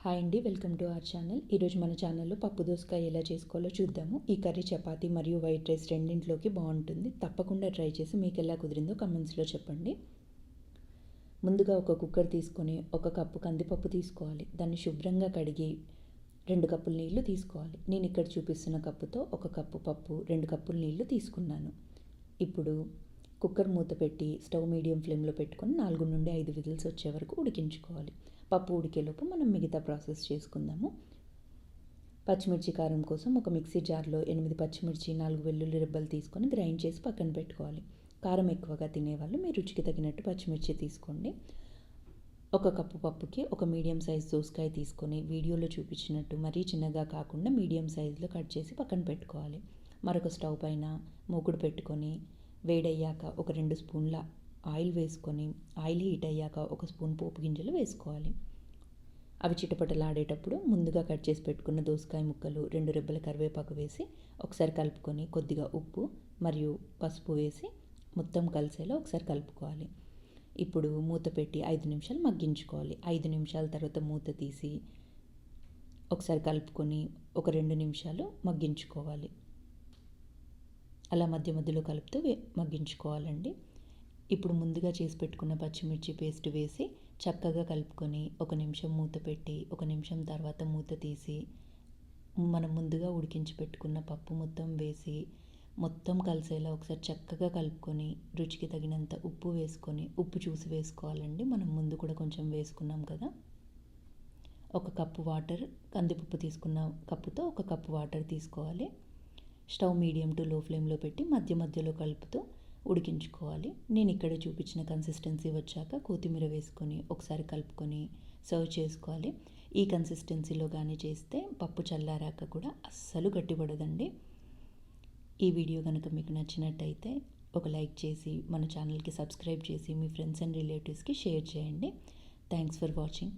Hi అండి, welcome to our channel. ఈరోజు మన ఛానల్లో పప్పు దోసకాయ ఎలా చేసుకోవాలో చూద్దాము. ఈ కర్రీ చపాతీ మరియు వైట్ రైస్ రెండింటిలోకి బాగుంటుంది. తప్పకుండా ట్రై చేసి మీకు ఎలా కుదిరిందో కమెంట్స్లో చెప్పండి. ముందుగా ఒక కుక్కర్ తీసుకొని 1 కప్పు కందిపప్పు తీసుకోవాలి. దాన్ని శుభ్రంగా కడిగి 2 కప్పుల నీళ్లు తీసుకోవాలి. నేను ఇక్కడ చూపిస్తున్న కప్పుతో 1 కప్పు పప్పు 2 కప్పుల నీళ్లు తీసుకున్నాను. ఇప్పుడు కుక్కర్ మూత పెట్టి స్టవ్ మీడియం ఫ్లేమ్లో పెట్టుకొని 4 నుండి 5 విజిల్స్ వచ్చే వరకు ఉడికించుకోవాలి. పప్పు ఉడికేలోపు మనం మిగతా ప్రాసెస్ చేసుకుందాము. పచ్చిమిర్చి కారం కోసం ఒక మిక్సీ జార్లో 8 పచ్చిమిర్చి 4 వెల్లుల్లి రెబ్బలు తీసుకొని గ్రైండ్ చేసి పక్కన పెట్టుకోవాలి. కారం ఎక్కువగా తినేవాళ్ళు మీ రుచికి తగినట్టు పచ్చిమిర్చి తీసుకోండి. 1 కప్పు పప్పుకి ఒక మీడియం సైజ్ దోసకాయ తీసుకొని వీడియోలో చూపించినట్టు మరీ చిన్నగా కాకుండా మీడియం సైజులో కట్ చేసి పక్కన పెట్టుకోవాలి. మరొక స్టవ్ పైన మూకుడు పెట్టుకొని వేడయ్యాక ఒక 2 స్పూన్ల ఆయిల్ వేసుకొని ఆయిల్ హీట్ అయ్యాక 1 స్పూన్ పోపు గింజలు వేసుకోవాలి. అవి చిటపటలాడేటప్పుడు ముందుగా కట్ చేసి పెట్టుకున్న దోసకాయ ముక్కలు 2 రెబ్బల కరివేపాకు వేసి ఒకసారి కలుపుకొని కొద్దిగా ఉప్పు మరియు పసుపు వేసి మొత్తం కలిసేలా ఒకసారి కలుపుకోవాలి. ఇప్పుడు మూత పెట్టి 5 నిమిషాలు మగ్గించుకోవాలి. 5 నిమిషాల తర్వాత మూత తీసి ఒకసారి కలుపుకొని ఒక 2 నిమిషాలు మగ్గించుకోవాలి. అలా మధ్య మధ్యలో కలుపుతూ మగ్గించుకోవాలండి. ఇప్పుడు ముందుగా చేసి పెట్టుకున్న పచ్చిమిర్చి పేస్ట్ వేసి చక్కగా కలుపుకొని 1 నిమిషం మూత పెట్టి 1 నిమిషం తర్వాత మూత తీసి మనం ముందుగా ఉడికించి పెట్టుకున్న పప్పు మొత్తం వేసి మొత్తం కలిసేలా ఒకసారి చక్కగా కలుపుకొని రుచికి తగినంత ఉప్పు వేసుకొని ఉప్పు చూసి వేసుకోవాలండి. మనం ముందు కూడా కొంచెం వేసుకున్నాం కదా. 1 కప్పు వాటర్, కందిపప్పు తీసుకున్న కప్పుతో 1 కప్పు వాటర్ తీసుకోవాలి. స్టవ్ మీడియం టు లో ఫ్లేమ్లో పెట్టి మధ్య మధ్యలో కలుపుతూ ఉడికించుకోవాలి. నేను ఇక్కడ చూపించిన కన్సిస్టెన్సీ వచ్చాక కొత్తిమీర వేసుకొని ఒకసారి కలుపుకొని సర్వ్ చేసుకోవాలి. ఈ కన్సిస్టెన్సీలో కానీ చేస్తే పప్పు చల్లారాక కూడా అస్సలు గట్టిపడదండి. ఈ వీడియో కనుక మీకు నచ్చినట్టయితే ఒక లైక్ చేసి మన ఛానల్కి సబ్స్క్రైబ్ చేసి మీ ఫ్రెండ్స్ అండ్ రిలేటివ్స్కి షేర్ చేయండి. Thanks for watching.